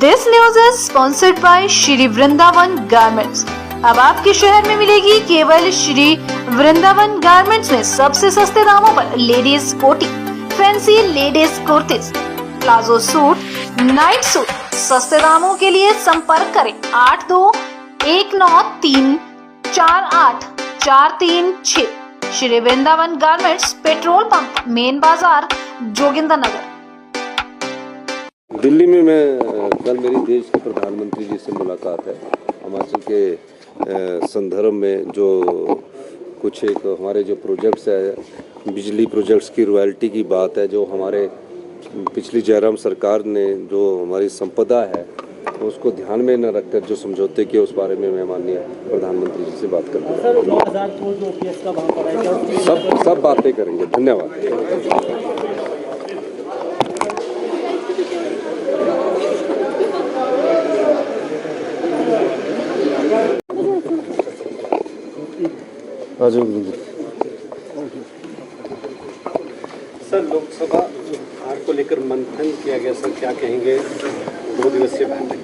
This news is sponsored by Shri Vrindavan garments. अब आपके शहर में मिलेगी केवल श्री वृंदावन गारमेंट्स में सबसे सस्ते दामों पर लेडीज कोटी, fancy ladies kurtis, palazzo suit, night suit. सस्ते दामों के लिए संपर्क करें 8219348436। Shri Vrindavan garments, petrol pump, main बाजार, जोगिंदर नगर। दिल्ली में कल मेरी देश के प्रधानमंत्री जी से मुलाकात है। हिमाचल के संदर्भ में जो कुछ एक हमारे जो प्रोजेक्ट्स है, बिजली प्रोजेक्ट्स की रॉयल्टी की बात है, जो हमारे पिछली जयराम सरकार ने जो हमारी संपदा है उसको ध्यान में न रखकर जो समझौते किए, उस बारे में मैं माननीय प्रधानमंत्री जी से बात करूँगा। सब बातें करेंगे। धन्यवाद। सर, लोकसभा हार को लेकर मंथन किया गया, सर क्या कहेंगे? 2 दिवसीय बैठक।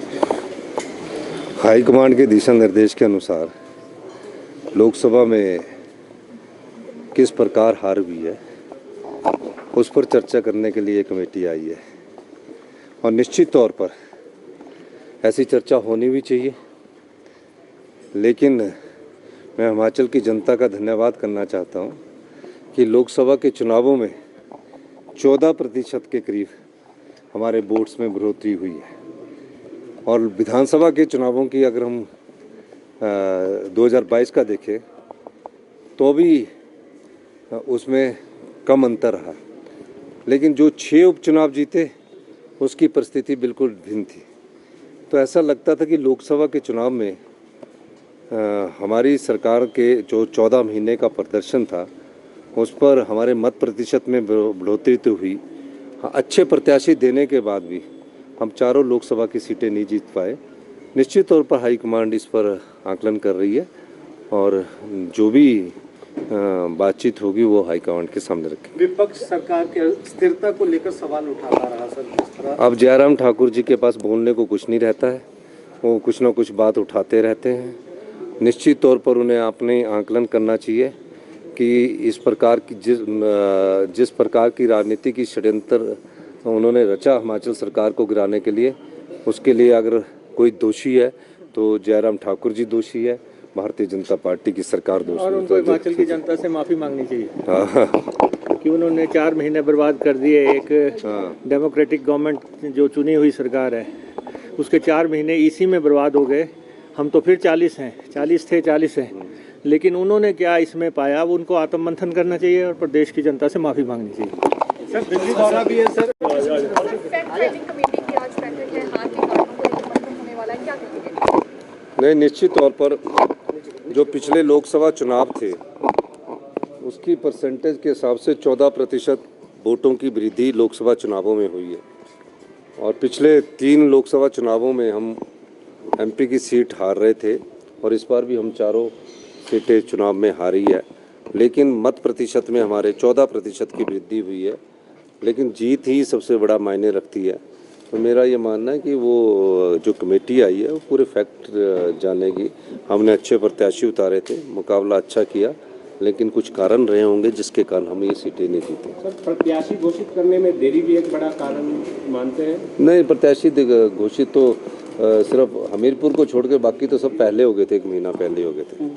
हाईकमांड के दिशा निर्देश के अनुसार लोकसभा में किस प्रकार हार हुई है उस पर चर्चा करने के लिए कमेटी आई है, और निश्चित तौर पर ऐसी चर्चा होनी भी चाहिए। लेकिन मैं हिमाचल की जनता का धन्यवाद करना चाहता हूं कि लोकसभा के चुनावों में 14% के करीब हमारे वोट्स में बढ़ोतरी हुई है, और विधानसभा के चुनावों की अगर हम 2022 का देखें तो भी उसमें कम अंतर रहा। लेकिन जो 6 उपचुनाव जीते उसकी परिस्थिति बिल्कुल भिन्न थी। तो ऐसा लगता था कि लोकसभा के चुनाव में हमारी सरकार के जो 14 महीने का प्रदर्शन था उस पर हमारे मत प्रतिशत में बढ़ोतरी तो हुई। हाँ, अच्छे प्रत्याशी देने के बाद भी हम चारों लोकसभा की सीटें नहीं जीत पाए। निश्चित तौर पर हाईकमांड इस पर आकलन कर रही है, और जो भी बातचीत होगी वो हाईकमांड के सामने रखेंगे। विपक्ष सरकार की स्थिरता को लेकर सवाल उठाता रहा सर, किस तरह? अब जयराम ठाकुर जी के पास बोलने को कुछ नहीं रहता है, वो कुछ ना कुछ बात उठाते रहते हैं। निश्चित तौर पर उन्हें अपने आकलन करना चाहिए कि इस प्रकार की जिस प्रकार की राजनीति की षड्यंत्र उन्होंने रचा हिमाचल सरकार को गिराने के लिए, उसके लिए अगर कोई दोषी है तो जयराम ठाकुर जी दोषी है, भारतीय जनता पार्टी की सरकार दोषी है। और उनको हिमाचल की जनता से माफ़ी मांगनी चाहिए कि उन्होंने 4 महीने बर्बाद कर दिए। एक डेमोक्रेटिक गवर्नमेंट जो चुनी हुई सरकार है उसके 4 महीने इसी में बर्बाद हो गए। हम तो फिर 40 हैं, 40 थे 40 हैं, लेकिन उन्होंने क्या इसमें पाया, वो उनको आत्ममंथन करना चाहिए और प्रदेश की जनता से माफ़ी मांगनी चाहिए। सर, दिल्ली दौरा भी है सर। नहीं, निश्चित तौर पर जो पिछले लोकसभा चुनाव थे उसकी परसेंटेज के हिसाब से 14% वोटों की वृद्धि लोकसभा चुनावों में हुई है, और पिछले 3 लोकसभा चुनावों में हम एमपी की सीट हार रहे थे, और इस बार भी हम चारों सीटें चुनाव में हारी है। लेकिन मत प्रतिशत में हमारे 14% की वृद्धि हुई है, लेकिन जीत ही सबसे बड़ा मायने रखती है। तो मेरा ये मानना है कि वो जो कमेटी आई है वो पूरे फैक्ट जानेगी। हमने अच्छे प्रत्याशी उतारे थे, मुकाबला अच्छा किया, लेकिन कुछ कारण रहे होंगे जिसके कारण हम ये सीटें नहीं जीते। सर, प्रत्याशी घोषित करने में देरी भी एक बड़ा कारण मानते हैं? नहीं, प्रत्याशी घोषित तो सिर्फ हमीरपुर को छोड़ के बाकी तो सब पहले हो गए थे, 1 महीना पहले हो गए थे।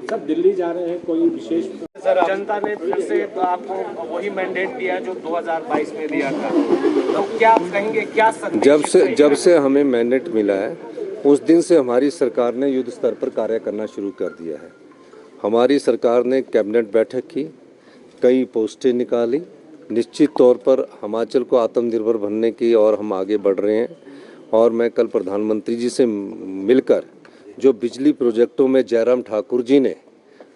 सर, दिल्ली जा रहे हैं, कोई विशेष? सर, जनता ने फिर से आपको वही मैंडेट दिया जो 2022 में दिया था, तो क्या आप कहेंगे, क्या संदेश? जब से हमें मैंडेट मिला है उस दिन से हमारी सरकार ने युद्ध स्तर पर कार्य करना शुरू कर दिया है। हमारी सरकार ने कैबिनेट बैठक की, कई पोस्टें निकाली। निश्चित तौर पर हिमाचल को आत्मनिर्भर बनने की और हम आगे बढ़ रहे हैं। और मैं कल प्रधानमंत्री जी से मिलकर जो बिजली प्रोजेक्टों में जयराम ठाकुर जी ने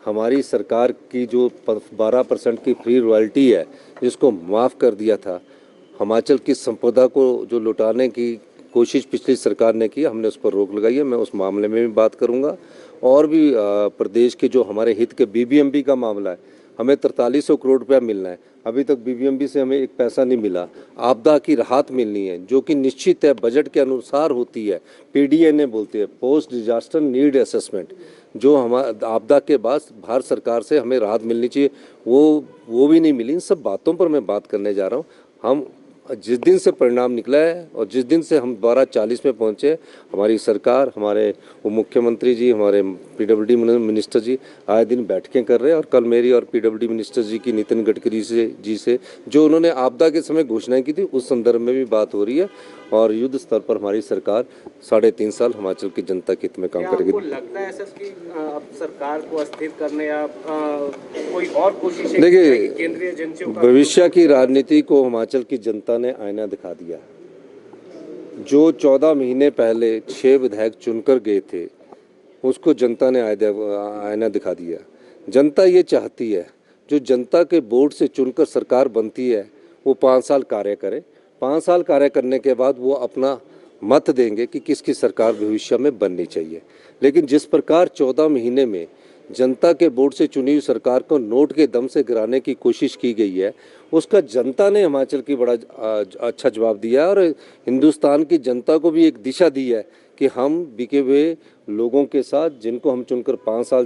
हमारी सरकार की जो 12% की फ्री रॉयल्टी है जिसको माफ़ कर दिया था, हिमाचल की संपदा को जो लुटाने की कोशिश पिछली सरकार ने की, हमने उस पर रोक लगाई है। मैं उस मामले में भी बात करूंगा, और भी प्रदेश के जो हमारे हित के BBMP का मामला है हमें 4300 करोड़ रुपया मिलना है, अभी तक बीबीएमबी से हमें एक पैसा नहीं मिला। आपदा की राहत मिलनी है जो कि निश्चित है, बजट के अनुसार होती है, पीडीएनए बोलते हैं, पोस्ट डिजास्टर नीड असेसमेंट, जो हमारा आपदा के बाद भारत सरकार से हमें राहत मिलनी चाहिए, वो भी नहीं मिली। इन सब बातों पर मैं बात करने जा रहा हूँ। हम जिस दिन से परिणाम निकला है और जिस दिन से हम 1240 में पहुँचे, हमारी सरकार, हमारे उप मुख्यमंत्री जी, हमारे पीडब्ल्यूडी मिनिस्टर जी आए दिन बैठकें कर रहे हैं। और कल मेरी और पीडब्ल्यूडी मिनिस्टर जी की नितिन गडकरी से जो उन्होंने आपदा के समय घोषणाएं की थी, उस संदर्भ में भी बात हो रही है। और युद्ध स्तर पर हमारी सरकार 3.5 साल हिमाचल की जनता के हित में काम करेगी। आपको लगता है सर कि अब सरकार को अस्थिर करने या कोई और कोशिश देखिए, केंद्रीय एजेंसियों का भविष्य की राजनीति को हिमाचल की जनता ने आईना दिखा दिया। जो 14 महीने पहले 6 विधायक चुनकर गए थे, उसको जनता ने आईना दिखा दिया। जनता ये चाहती है, जो जनता के वोट से चुनकर सरकार बनती है, वो 5 साल कार्य करे। 5 साल कार्य करने के बाद वो अपना मत देंगे कि किसकी सरकार भविष्य में बननी चाहिए। लेकिन जिस प्रकार 14 महीने में जनता के वोट से चुनी हुई सरकार को नोट के दम से गिराने की कोशिश की गई है, उसका जनता ने हिमाचल की बड़ा अच्छा जवाब दिया है। और हिंदुस्तान की जनता को भी एक दिशा दी है कि हम बिके हुए लोगों के साथ, जिनको हम चुनकर 5 साल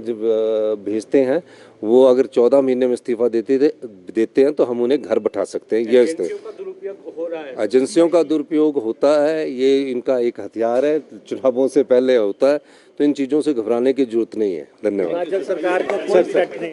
भेजते हैं, वो अगर 14 महीने में इस्तीफा देते हैं तो हम उन्हें घर बैठा सकते हैं। ये दुरुपयोग हो रहा है, एजेंसियों का दुरुपयोग होता है, ये इनका एक हथियार है, चुनावों से पहले होता है। तो इन चीज़ों से घबराने की जरूरत नहीं है। धन्यवाद। हिमाचल सरकार को कोई थ्रेट नहीं।